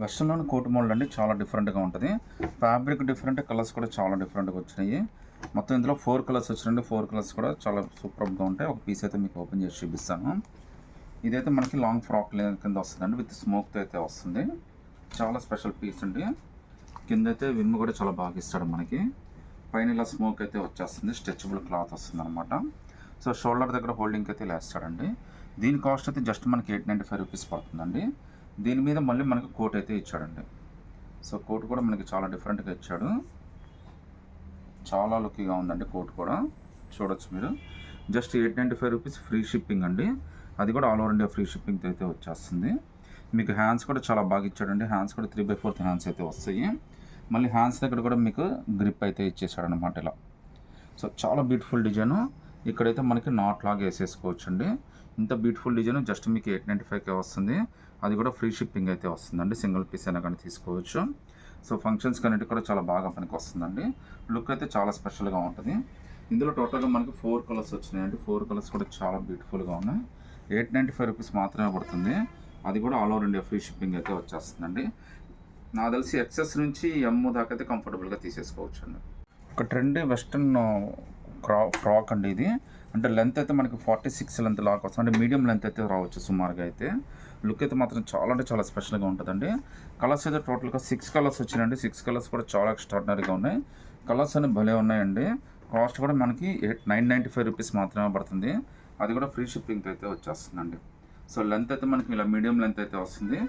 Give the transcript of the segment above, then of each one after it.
వెస్ట్రన్‌లోని coat model అండి చాలా డిఫరెంట్‌గా ఉంటది. ఫ్యాబ్రిక్ డిఫరెంట్, కలర్స్ కూడా చాలా డిఫరెంట్‌గా వచ్చినాయి. మొత్తం ఇందులో 4 కలర్స్ వచ్చినాయండి. 4 కలర్స్ కూడా చాలా సూపర్బ్‌గా ఉంటాయి. ఒక పీస్ అయితే మీకు ఓపెన్ చేసి చూపిస్తాను. ఇదైతే మనకి లాంగ్ ఫ్రాక్ కింద వస్తుందండి. విత్ స్మోక్‌తో అయితే వస్తుంది. చాలా స్పెషల్ పీస్ అండి. కిందైతే విమ్ కూడా చాలా బాగా ఇస్తాడు మనకి. పైన ఇలా స్మోక్ అయితే వచ్చేస్తుంది. స్ట్రెచబుల్ క్లాత్ వస్తుందనమాట. సో షోల్డర్ దగ్గర హోల్డింగ్కి అయితే ఇలా ఇస్తాడండి. దీని కాస్ట్ అయితే జస్ట్ మనకి ₹895 పడుతుందండి. దీని మీద మళ్ళీ మనకి కోట్ అయితే ఇచ్చాడండి. సో కోట్ కూడా మనకి చాలా డిఫరెంట్గా ఇచ్చాడు. చాలా లుక్గా ఉందండి కోట్ కూడా. చూడొచ్చు మీరు. జస్ట్ ₹895 ఫ్రీ షిప్పింగ్ అండి. అది కూడా ఆల్ ఓవర్ ఇండియా ఫ్రీ షిప్పింగ్తో అయితే వచ్చేస్తుంది. మీకు హ్యాండ్స్ కూడా చాలా బాగా ఇచ్చాడండి. హ్యాండ్స్ కూడా 3/4 హ్యాండ్స్ అయితే వస్తాయి. మళ్ళీ హ్యాండ్స్ దగ్గర కూడా మీకు గ్రిప్ అయితే ఇచ్చేసాడు అనమాట ఇలా. సో చాలా బ్యూటిఫుల్ డిజైను. ఇక్కడైతే మనకి నాట్ లాగా వేసేసుకోవచ్చండి. ఇంత బ్యూటిఫుల్ డిజైన్ జస్ట్ మీకు 895కే వస్తుంది. అది కూడా ఫ్రీ షిప్పింగ్ అయితే వస్తుందండి. సింగిల్ పీస్ అయినా కానీ తీసుకోవచ్చు. సో ఫంక్షన్స్ కన్నిటికి కూడా చాలా బాగా పనికి వస్తుందండి. లుక్ అయితే చాలా స్పెషల్గా ఉంటుంది. ఇందులో టోటల్గా మనకి 4 కలర్స్ వచ్చినాయండి. 4 కలర్స్ కూడా చాలా బ్యూటిఫుల్గా ఉన్నాయి. ₹895 మాత్రమే పడుతుంది. అది కూడా all over India free shipping అయితే వచ్చేస్తుందండి. నాకు తెలిసి ఎక్సెస్ నుంచి ఎమ్ దాకా అయితే కంఫర్టబుల్గా తీసేసుకోవచ్చు అండి. ఒక ట్రెండీ వెస్ట్రన్ ఫ్రాక్ అండి ఇది. అంటే లెంత్ అయితే మనకి 46 లెంత్ లాగా వస్తుంది. అంటే మీడియం లెంత్ అయితే రావచ్చు సుమారుగా అయితే. లుక్ అయితే మాత్రం చాలా అంటే చాలా స్పెషల్గా ఉంటుందండి. కలర్స్ అయితే టోటల్గా 6 కలర్స్ వచ్చినాయండి. 6 కలర్స్ కూడా చాలా ఎక్స్ట్రాడినరీగా ఉన్నాయి. కలర్స్ అన్ని భలే ఉన్నాయండి. కాస్ట్ కూడా మనకి ₹995 మాత్రమే పడుతుంది. అది కూడా ఫ్రీ షిప్పింగ్తో అయితే వచ్చేస్తుందండి. సో లెంత్ అయితే మనకి ఇలా మీడియం లెంత్ అయితే వస్తుంది.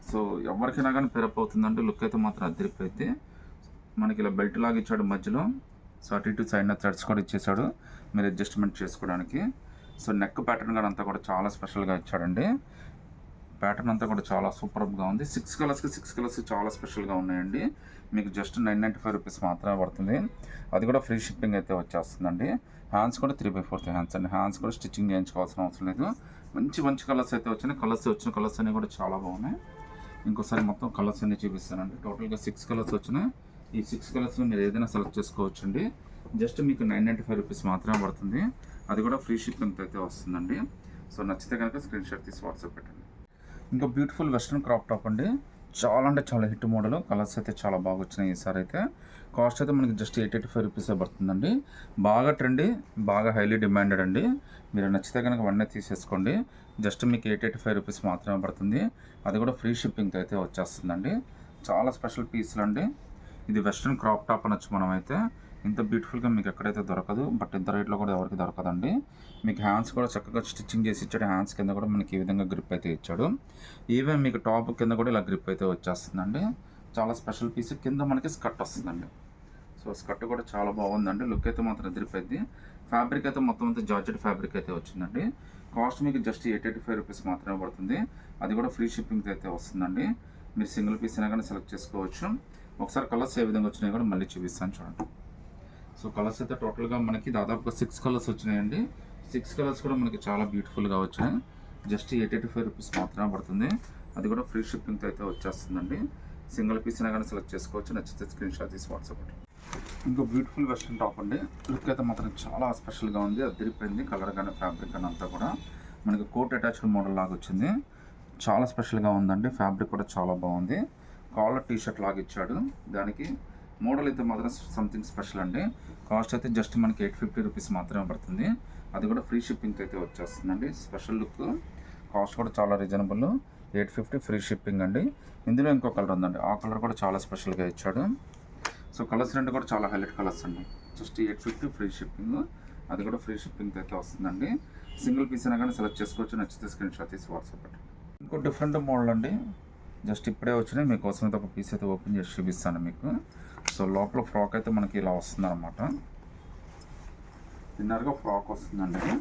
సో ఎవరికైనా కానీ పిరప్ అవుతుందంటే లుక్ అయితే మాత్రం అదిరిపోయింది. మనకి ఇలా బెల్ట్ లాగా ఇచ్చాడు మధ్యలో. సో అటు ఇటు సైడ్న థ్రెడ్స్ కూడా ఇచ్చేసాడు మీరు అడ్జస్ట్మెంట్ చేసుకోవడానికి. సో నెక్ ప్యాటర్న్ కూడా అంతా కూడా చాలా స్పెషల్గా ఇచ్చాడండి. ప్యాటర్న్ అంతా కూడా చాలా సూపర్గా ఉంది. 6 కలర్స్ చాలా స్పెషల్గా ఉన్నాయండి. మీకు జస్ట్ ₹995 మాత్రమే పడుతుంది. అది కూడా ఫ్రీ షిప్పింగ్ అయితే వచ్చేస్తుందండి. హ్యాండ్స్ కూడా 3/4 హ్యాండ్స్ అండి. హ్యాండ్స్ కూడా స్టిచ్చింగ్ చేయించుకోవాల్సిన అవసరం లేదు. మంచి కలర్స్ అయితే వచ్చినాయి. వచ్చిన కలర్స్ అన్నీ కూడా చాలా బాగున్నాయి. ఇంకోసారి మొత్తం కలర్స్ అన్నీ చూపిస్తానండి. టోటల్గా 6 కలర్స్ వచ్చినాయి. ఈ 6 కలర్స్లో మీరు ఏదైనా సెలెక్ట్ చేసుకోవచ్చండి. జస్ట్ మీకు ₹995 మాత్రమే పడుతుంది. అది కూడా ఫ్రీ షిప్పింగ్తో అయితే వస్తుందండి. సో నచ్చితే కనుక స్క్రీన్ షాట్ తీసి వాట్సాప్ పెట్టండి. ఇంకా బ్యూటిఫుల్ వెస్ట్రన్ క్రాప్ టాప్ అండి. చాలా అంటే చాలా హిట్ మోడల్. కలర్స్ అయితే చాలా బాగా వచ్చినాయి ఈసారి అయితే. కాస్ట్ అయితే మనకి జస్ట్ ₹885 పడుతుందండి. బాగా ట్రెండీ, బాగా హైలీ డిమాండెడ్ అండి. మీరు నచ్చితే కనుక వన్నే తీసేసుకోండి. జస్ట్ మీకు ₹885 మాత్రమే పడుతుంది. అది కూడా ఫ్రీ షిప్పింగ్తో అయితే వచ్చేస్తుందండి. చాలా స్పెషల్ పీసులు అండి. ఇది వెస్ట్రన్ క్రాప్ టాప్ అనొచ్చు మనమైతే. ఇంత బ్యూటిఫుల్గా మీకు ఎక్కడైతే దొరకదు. బట్ ఇంత రేట్లో కూడా ఎవరికి దొరకదండి. మీకు హ్యాండ్స్ కూడా చక్కగా స్టిచ్చింగ్ చేసి ఇచ్చాడు. హ్యాండ్స్ కింద కూడా మనకి ఈ విధంగా గ్రిప్ అయితే ఇచ్చాడు. ఈవెన్ మీకు టాప్ కింద కూడా ఇలా గ్రిప్ అయితే వచ్చేస్తుందండి. చాలా స్పెషల్ పీస్. కింద మనకి స్కర్ట్ వస్తుందండి. సో స్కర్ట్ కూడా చాలా బాగుందండి. లుక్ అయితే మాత్రం ఎదిరిపోయింది. ఫ్యాబ్రిక్ అయితే మొత్తం అంతా జార్జెట్ ఫ్యాబ్రిక్ అయితే వచ్చిందండి. కాస్ట్ మీకు జస్ట్ ₹885 మాత్రమే పడుతుంది. అది కూడా ఫ్రీ షిప్పింగ్ అయితే వస్తుందండి. మీరు సింగిల్ పీస్ అయినా కానీ సెలెక్ట్ చేసుకోవచ్చు. ఒకసారి కలర్స్ ఏ విధంగా వచ్చినాయి కూడా మళ్ళీ చూపిస్తాను చూడండి. సో కలర్స్ అయితే టోటల్గా మనకి దాదాపుగా 6 కలర్స్ వచ్చినాయండి. 6 కలర్స్ కూడా మనకి చాలా బ్యూటిఫుల్గా వచ్చాయి. జస్ట్ ₹885 మాత్రమే పడుతుంది. అది కూడా ఫ్రీ షిప్పింగ్తో అయితే వచ్చేస్తుందండి. సింగిల్ పీస్ అయినా కానీ సెలెక్ట్ చేసుకోవచ్చు. నచ్చితే స్క్రీన్ షాట్ తీసి వాట్సాప్ పెట్టండి. ఇంకో బ్యూటిఫుల్ వెస్ట్రన్ టాప్ అండి. లుక్ అయితే మాత్రం చాలా స్పెషల్గా ఉంది. అదిరిపోయింది. కలర్ కానీ ఫ్యాబ్రిక్ కానీ అంతా కూడా మనకి కోట్ అటాచ్డ్ మోడల్ లాగా వచ్చింది. చాలా స్పెషల్గా ఉందండి. ఫ్యాబ్రిక్ కూడా చాలా బాగుంది. కాలర్ టీ షర్ట్ లాగా ఇచ్చాడు. దానికి మోడల్ అయితే మాత్రం సంథింగ్ స్పెషల్ అండి. కాస్ట్ అయితే జస్ట్ మనకి ₹850 మాత్రమే పడుతుంది. అది కూడా ఫ్రీ షిప్పింగ్తో అయితే వచ్చేస్తుందండి. Special look. కాస్ట్ కూడా చాలా రీజనబుల్. 850 ఫ్రీ షిప్పింగ్ అండి. ఇందులో ఇంకో కలర్ ఉందండి. ఆ కలర్ కూడా చాలా స్పెషల్గా ఇచ్చాడు. సో కలర్స్ రెండు కూడా చాలా హైలైట్ కలర్స్ అండి. Just 850 free shipping. అది కూడా ఫ్రీ షిప్పింగ్తో అయితే వస్తుందండి. సింగిల్ పీస్ అయినా కానీ సెలెక్ట్ చేసుకోవచ్చు. నచ్చితే స్క్రీన్ షాట్ తీసి వాట్సాప్ పెట్టండి. ఇంకో డిఫరెంట్ మోడల్ అండి. జస్ట్ ఇప్పుడే వచ్చినాయి. మీకోసం అయితే ఒక పీస్ అయితే ఓపెన్ చేసి చూపిస్తాను మీకు. సో లోపల ఫ్రాక్ అయితే మనకి ఇలా వస్తుంది అనమాట. ఇన్నర్గా ఫ్రాక్ వస్తుందండి.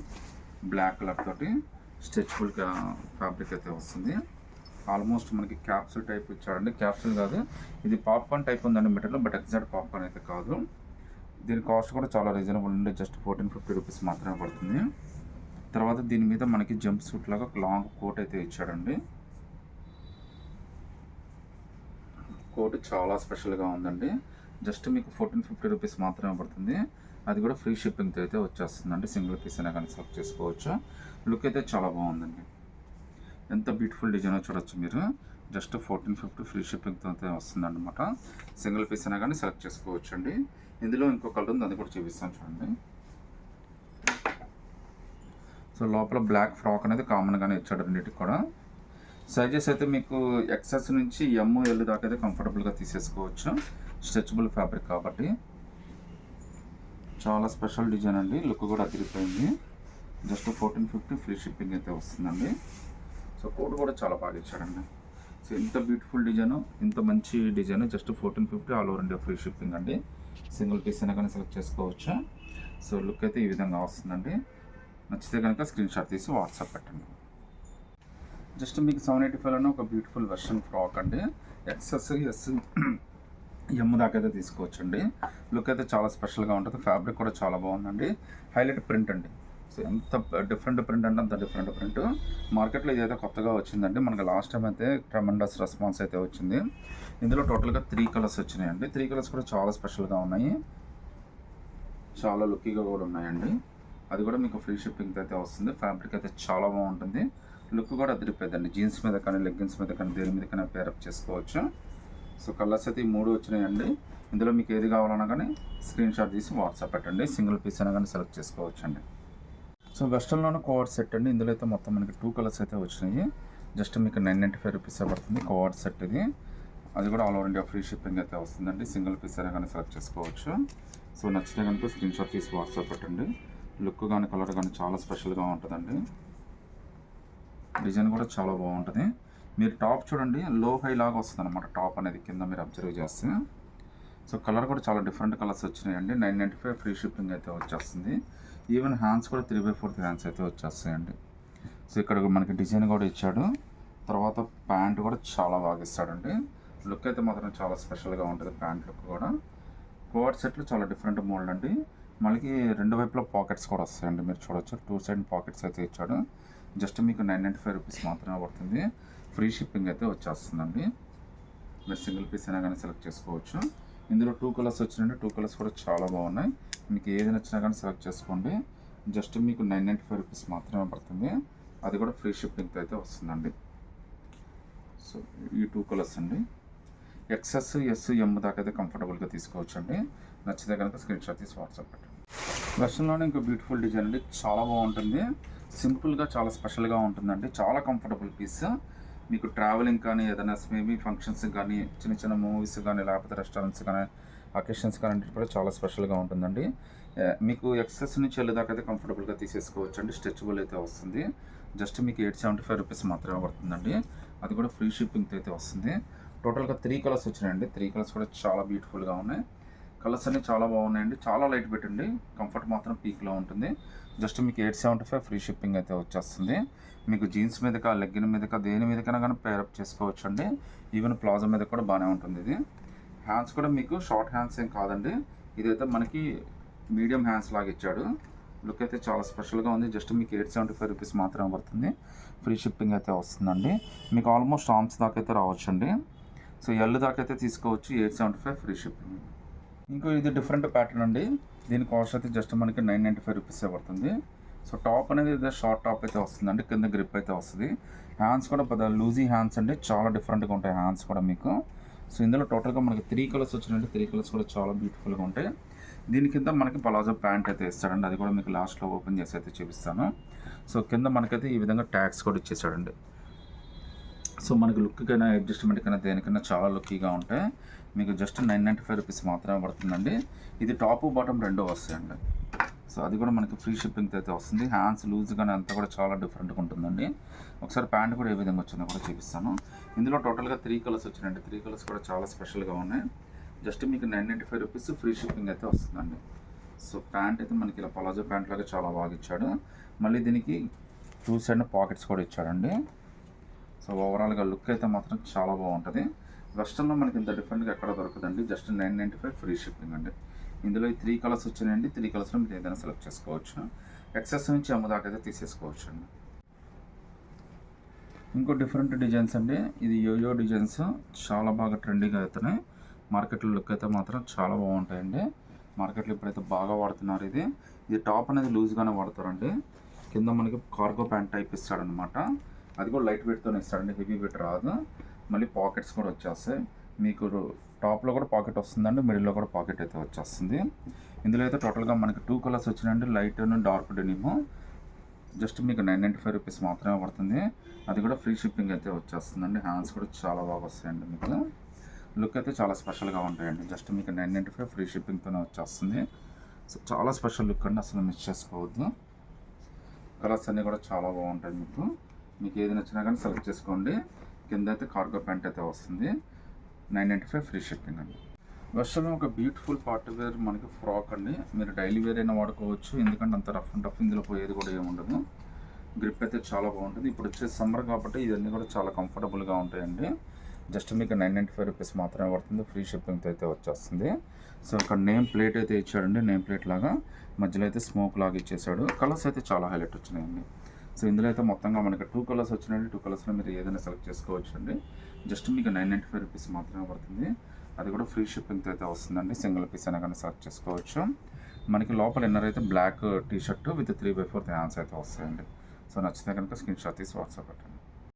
బ్లాక్ కలర్ తోటి స్ట్రెచబుల్ ఫ్యాబ్రిక్ అయితే వస్తుంది. ఆల్మోస్ట్ మనకి క్యాప్సూల్ టైప్ ఇచ్చాడండి. క్యాప్సూల్ కాదు, ఇది పాప్కార్న్ టైప్ ఉందండి మెటీరియల్. బట్ ఎగ్జాక్ట్ పాప్కార్న్ అయితే కాదు. దీని కాస్ట్ కూడా చాలా రీజనబుల్ అండి. జస్ట్ ₹1450 మాత్రమే పడుతుంది. తర్వాత దీని మీద మనకి జంప్ సూట్ లాగా లాంగ్ కోట్ అయితే ఇచ్చాడండి. కోట్ చాలా స్పెషల్గా ఉందండి. జస్ట్ మీకు ₹1450 మాత్రమే పడుతుంది. అది కూడా ఫ్రీ షిప్పింగ్తో అయితే వచ్చేస్తుందండి. సింగిల్ పీస్ అయినా కానీ సెలెక్ట్ చేసుకోవచ్చు. లుక్ అయితే చాలా బాగుందండి. ఎంత బ్యూటిఫుల్ డిజైన్ చూడొచ్చు మీరు. జస్ట్ 1450 ఫ్రీ షిప్పింగ్తో అయితే వస్తుందన్నమాట. సింగిల్ పీస్ అయినా కానీ సెలెక్ట్ చేసుకోవచ్చు అండి. ఇందులో ఇంకో కలర్ ఉంది, అది కూడా చూపిస్తాను చూడండి. సో లోపల బ్లాక్ ఫ్రాక్ అనేది కామన్గానే ఇచ్చాడు రెండింటికి కూడా. సైజెస్ అయితే మీకు ఎక్సెస్ నుంచి ML దాకా అయితే కంఫర్టబుల్గా తీసేసుకోవచ్చు. స్ట్రెచబుల్ ఫ్యాబ్రిక్ కాబట్టి చాలా స్పెషల్ డిజైన్ అండి. లుక్ కూడా అదిరిపోయింది. జస్ట్ 1450 ఫ్రీ షిప్పింగ్ అయితే వస్తుందండి. సో కోడ్ కూడా చాలా బాగా ఇచ్చాడండి. సో ఇంత బ్యూటిఫుల్ డిజైన్, ఇంత మంచి design just 1450 all over India free shipping అండి. సింగిల్ పీస్ అయినా కానీ సెలెక్ట్ చేసుకోవచ్చు. సో లుక్ అయితే ఈ విధంగా వస్తుందండి. నచ్చితే కనుక స్క్రీన్ షాట్ తీసి వాట్సాప్ పెట్టండి. జస్ట్ మీకు 785లోనే ఒక బ్యూటిఫుల్ వెర్షన్ ఫ్రాక్ అండి. ఎక్సెస్ M దాకా అయితే తీసుకోవచ్చండి. లుక్ అయితే చాలా స్పెషల్గా ఉంటుంది. ఫ్యాబ్రిక్ కూడా చాలా బాగుందండి. హైలైట్ ప్రింట్ అండి. సో ఎంత డిఫరెంట్ ప్రింట్ అంటే అంత డిఫరెంట్ ప్రింట్. మార్కెట్లో ఇదైతే కొత్తగా వచ్చిందండి. మనకి లాస్ట్ టైం అయితే ట్రెమెండస్ రెస్పాన్స్ అయితే వచ్చింది. ఇందులో టోటల్గా 3 కలర్స్ వచ్చినాయండి. 3 కలర్స్ కూడా చాలా స్పెషల్గా ఉన్నాయి. చాలా లుక్కీగా కూడా ఉన్నాయండి. అది కూడా మీకు ఫ్రీ షిప్పింగ్ అయితే వస్తుంది. ఫ్యాబ్రిక్ అయితే చాలా బాగుంటుంది. లుక్ కూడా అదిరిపోయిందండి. జీన్స్ మీద కానీ లెగ్గిన్స్ మీద కానీ దేని మీద కానీ పేరప్ చేసుకోవచ్చు. సో కలర్స్ అయితే ఈ 3 వచ్చినాయండి. ఇందులో మీకు ఏది కావాలన్నా కానీ స్క్రీన్ షాట్ తీసి వాట్సాప్ పెట్టండి. సింగిల్ పీస్ అయినా కానీ సెలెక్ట్ చేసుకోవచ్చు అండి. సో వెస్టర్న్లోనే కోఆర్డ్ సెట్ అండి. ఇందులో అయితే మొత్తం మనకి 2 కలర్స్ అయితే వచ్చినాయి. జస్ట్ మీకు 995 రూపీస్ పడుతుంది కోఆర్డ్ సెట్ ఇది. అది కూడా all over India free shipping అయితే వస్తుందండి. సింగిల్ పీస్ అయినా కానీ సెలెక్ట్ చేసుకోవచ్చు. సో నచ్చితే కనుక స్క్రీన్ షాట్ తీసి వాట్సాప్ పెట్టండి. లుక్ కానీ కలర్ కానీ చాలా స్పెషల్గా ఉంటుందండి. డిజైన్ కూడా చాలా బాగుంటుంది. మీరు టాప్ చూడండి, లో హై లాగా వస్తుంది అనమాట టాప్ అనేది కింద మీరు అబ్జర్వ్ చేస్తే. సో కలర్ కూడా చాలా డిఫరెంట్ కలర్స్ వచ్చినాయండి. 995 ఫ్రీ షిప్పింగ్ అయితే వచ్చేస్తుంది. ఈవెన్ హ్యాండ్స్ కూడా 3/4 హ్యాండ్స్ అయితే వచ్చేస్తాయండి. సో ఇక్కడ మనకి డిజైన్ కూడా ఇచ్చాడు. తర్వాత ప్యాంట్ కూడా చాలా బాగా ఇస్తాడండి. లుక్ అయితే మాత్రం చాలా స్పెషల్గా ఉంటుంది. ప్యాంట్ లుక్ కూడా కోఆర్డ్ సెట్లు చాలా డిఫరెంట్ మోల్డ్ అండి. మళ్ళీ 2 వైపులో పాకెట్స్ కూడా వస్తాయండి. మీరు చూడొచ్చు 2 సైడ్ పాకెట్స్ అయితే ఇచ్చాడు. జస్ట్ మీకు 995 రూపీస్ మాత్రమే పడుతుంది. ఫ్రీ షిప్పింగ్ అయితే వచ్చేస్తుందండి. మీరు సింగిల్ పీస్ అయినా కానీ సెలెక్ట్ చేసుకోవచ్చు. ఇందులో 2 కలర్స్ వచ్చినాయండి. 2 కలర్స్ కూడా చాలా బాగున్నాయి. మీకు ఏది నచ్చినా కానీ సెలెక్ట్ చేసుకోండి. జస్ట్ మీకు 995 రూపీస్ మాత్రమే పడుతుంది. అది కూడా ఫ్రీ షిప్పింగ్తో అయితే వస్తుందండి. సో ఈ 2 కలర్స్ అండి. ఎక్సెస్ M దాకా అయితే కంఫర్టబుల్గా తీసుకోవచ్చు అండి. నచ్చితే కనుక స్క్రీన్ షాట్ తీసి వాట్సాప్ పెట్టండి. వెర్షన్లోనే ఇంకో బ్యూటిఫుల్ డిజైన్ అండి. చాలా బాగుంటుంది. సింపుల్గా చాలా స్పెషల్గా ఉంటుందండి. చాలా కంఫర్టబుల్ పీస్. మీకు ట్రావెలింగ్ కానీ ఏదైనా మేబీ ఫంక్షన్స్ కానీ చిన్న చిన్న మూవీస్ కానీ లేకపోతే రెస్టారెంట్స్ కానీ అకేషన్స్ కానీ కూడా చాలా స్పెషల్గా ఉంటుందండి. మీకు ఎక్సెస్ నుంచి వెళ్ళేదాకా అయితే కంఫర్టబుల్గా తీసేసుకోవచ్చు అండి. స్ట్రెచబుల్ అయితే వస్తుంది. జస్ట్ మీకు 875 రూపీస్ మాత్రమే పడుతుందండి. అది కూడా ఫ్రీ షిప్పింగ్తో అయితే వస్తుంది. టోటల్గా 3 కలర్స్ వచ్చినాయండి. 3 కలర్స్ కూడా చాలా బ్యూటిఫుల్గా ఉన్నాయి. కలర్స్ అన్నీ చాలా బాగున్నాయండి. చాలా లైట్ పెట్టండి. కంఫర్ట్ మాత్రం పీక్లో ఉంటుంది. జస్ట్ మీకు 875 ఫ్రీ షిప్పింగ్ అయితే వచ్చేస్తుంది. మీకు జీన్స్ మీదకా లెగ్గిన్ మీదకా దేని మీదకైనా కానీ పేరప్ చేసుకోవచ్చు అండి. ఈవెన్ ప్లాజో మీద కూడా బాగానే ఉంటుంది ఇది. హ్యాండ్స్ కూడా మీకు షార్ట్ హ్యాండ్స్ ఏం కాదండి. ఇదైతే మనకి మీడియం హ్యాండ్స్ లాగా ఇచ్చాడు. లుక్ అయితే చాలా స్పెషల్గా ఉంది. జస్ట్ మీకు 875 రూపీస్ మాత్రమే పడుతుంది. ఫ్రీ షిప్పింగ్ అయితే వస్తుందండి. మీకు ఆల్మోస్ట్ ఆర్మ్స్ దాకా అయితే రావచ్చు అండి. సో L దాకా అయితే తీసుకోవచ్చు. 875 ఫ్రీ షిప్పింగ్. ఇంకో ఇది డిఫరెంట్ ప్యాటర్న్ అండి. దీని కాస్ట్ అయితే జస్ట్ మనకి 995 రూపీసే పడుతుంది. సో టాప్ అనేది ఇదే షార్ట్ టాప్ అయితే వస్తుందండి. కింద గ్రిప్ అయితే వస్తుంది. హ్యాండ్స్ కూడా పెద్ద లూజీ హ్యాండ్స్ అండి. చాలా డిఫరెంట్గా ఉంటాయి హ్యాండ్స్ కూడా మీకు. సో ఇందులో టోటల్గా మనకి 3 కలర్స్ వచ్చినాయండి. 3 కలర్స్ కూడా చాలా బ్యూటిఫుల్గా ఉంటాయి. దీని కింద మనకి పలాజో ప్యాంట్ అయితే ఇస్తాడండి. అది కూడా మీకు లాస్ట్లో ఓపెన్ చేసి అయితే చూపిస్తాను. సో కింద మనకైతే ఈ విధంగా ట్యాగ్స్ కూడా ఇచ్చేసాడండి. సో మనకి లుక్కైనా అడ్జస్ట్మెంట్కైనా దేనికైనా చాలా లుక్కీగా ఉంటాయి. మీకు జస్ట్ 995 రూపీస్ మాత్రమే పడుతుందండి. ఇది టాప్ బాటమ్ రెండో వస్తాయండి. సో అది కూడా మనకి ఫ్రీ షిప్పింగ్తో అయితే వస్తుంది. హ్యాండ్స్ లూజ్ కానీ అంతా కూడా చాలా డిఫరెంట్గా ఉంటుందండి. ఒకసారి ప్యాంట్ కూడా ఏ విధంగా వచ్చిందో కూడా చూపిస్తాను. ఇందులో టోటల్గా 3 కలర్స్ వచ్చినాయండి. 3 కలర్స్ కూడా చాలా స్పెషల్గా ఉన్నాయి. జస్ట్ మీకు 995 రూపీస్ ఫ్రీ షిప్పింగ్ అయితే వస్తుందండి. సో ప్యాంట్ అయితే మనకి ఇలా పలాజో ప్యాంట్ లాగా చాలా బాగా ఇచ్చాడు. మళ్ళీ దీనికి 2 సైడ్ పాకెట్స్ కూడా ఇచ్చాడండి. సో ఓవరాల్గా లుక్ అయితే మాత్రం చాలా బాగుంటుంది. వెస్టర్న్లో మనకి ఇంత డిఫరెంట్గా ఎక్కడ దొరకదండి. జస్ట్ 995 ఫ్రీ షిప్పింగ్ అండి. ఇందులో ఈ 3 కలర్స్ వచ్చినాయండి. 3 కలర్స్లో మీరు ఏదైనా సెలెక్ట్ చేసుకోవచ్చు. ఎక్సెస్ నుంచి M దాకా అయితే తీసేసుకోవచ్చు అండి. ఇంకో డిఫరెంట్ డిజైన్స్ అండి. ఇది యోయో డిజైన్స్ చాలా బాగా ట్రెండింగ్ అవుతున్నాయి. మార్కెట్లో లుక్ అయితే మాత్రం చాలా బాగుంటాయండి. మార్కెట్లో ఇప్పుడైతే బాగా వాడుతున్నారు. ఇది టాప్ అనేది లూజ్గానే వాడతారండి. కింద మనకి కార్గో ప్యాంట్ టైప్ ఇస్తాడనమాట. అది కూడా లైట్ వెయిట్తోనే ఇస్తాడండి. హెవీ వెయిట్ రాదు. మళ్ళీ పాకెట్స్ కూడా వచ్చేస్తాయి. మీకు టాప్లో కూడా పాకెట్ వస్తుందండి, మిడిల్లో కూడా పాకెట్ అయితే వచ్చేస్తుంది. ఇందులో అయితే టోటల్గా మనకి 2 కలర్స్ వచ్చినాయండి, light and dark denim. Just మీకు 995 రూపీస్ మాత్రమే పడుతుంది. అది కూడా ఫ్రీ షిప్పింగ్ అయితే వచ్చేస్తుందండి. హ్యాండ్స్ కూడా చాలా బాగా వస్తాయండి. మీకు లుక్ అయితే చాలా స్పెషల్గా ఉంటాయండి. జస్ట్ మీకు 995 ఫ్రీ షిప్పింగ్తోనే వచ్చేస్తుంది. సో చాలా స్పెషల్ లుక్ అండి, అసలు మిస్ చేసుకోవద్దు. కలర్స్ అన్నీ కూడా చాలా బాగుంటాయి. మీకు ఏది నచ్చినా కానీ సెలెక్ట్ చేసుకోండి. కింద అయితే కార్గో ప్యాంట్ అయితే వస్తుంది. 995 ఫ్రీ షిప్పింగ్ అండి. వర్షంలో ఒక బ్యూటిఫుల్ పార్టీ వేర్ మనకి ఫ్రాక్ అండి. మీరు డైలీ వేర్ అయినా వాడుకోవచ్చు, ఎందుకంటే అంత రఫ్ అండ్ టఫ్ ఇందులో పోయేది కూడా ఏముండదు. గ్రిప్ అయితే చాలా బాగుంటుంది. ఇప్పుడు వచ్చే సమ్మర్ కాబట్టి ఇవన్నీ కూడా చాలా కంఫర్టబుల్గా ఉంటాయండి. జస్ట్ మీకు 995 రూపీస్ మాత్రమే పడుతుంది. ఫ్రీ షిప్పింగ్తో అయితే వచ్చేస్తుంది. సో ఇక్కడ నేమ్ ప్లేట్ అయితే ఇచ్చాడండి, నేమ్ ప్లేట్ లాగా మధ్యలో అయితే స్మోక్ లాగా ఇచ్చేసాడు. కలర్స్ అయితే చాలా హైలైట్ వచ్చినాయండి. సో ఇందులో అయితే మొత్తంగా మనకి 2 కలర్స్ వచ్చినాయండి. 2 కలర్స్లో మీరు ఏదైనా సెలెక్ట్ చేసుకోవచ్చు అండి. జస్ట్ మీకు 995 రూపీస్ మాత్రమే పడుతుంది. అది కూడా ఫ్రీ షిప్పింగ్తో అయితే వస్తుందండి. సింగిల్ పీస్ అయినా కానీ సెలెక్ట్ చేసుకోవచ్చు. మనకి లోపల ఇన్నర్ అయితే black T shirt with 3/4 hands అయితే వస్తాయండి. సో నచ్చితే కనుక స్క్రీన్ షాట్ తీసి వాట్సాప్ పెట్టండి.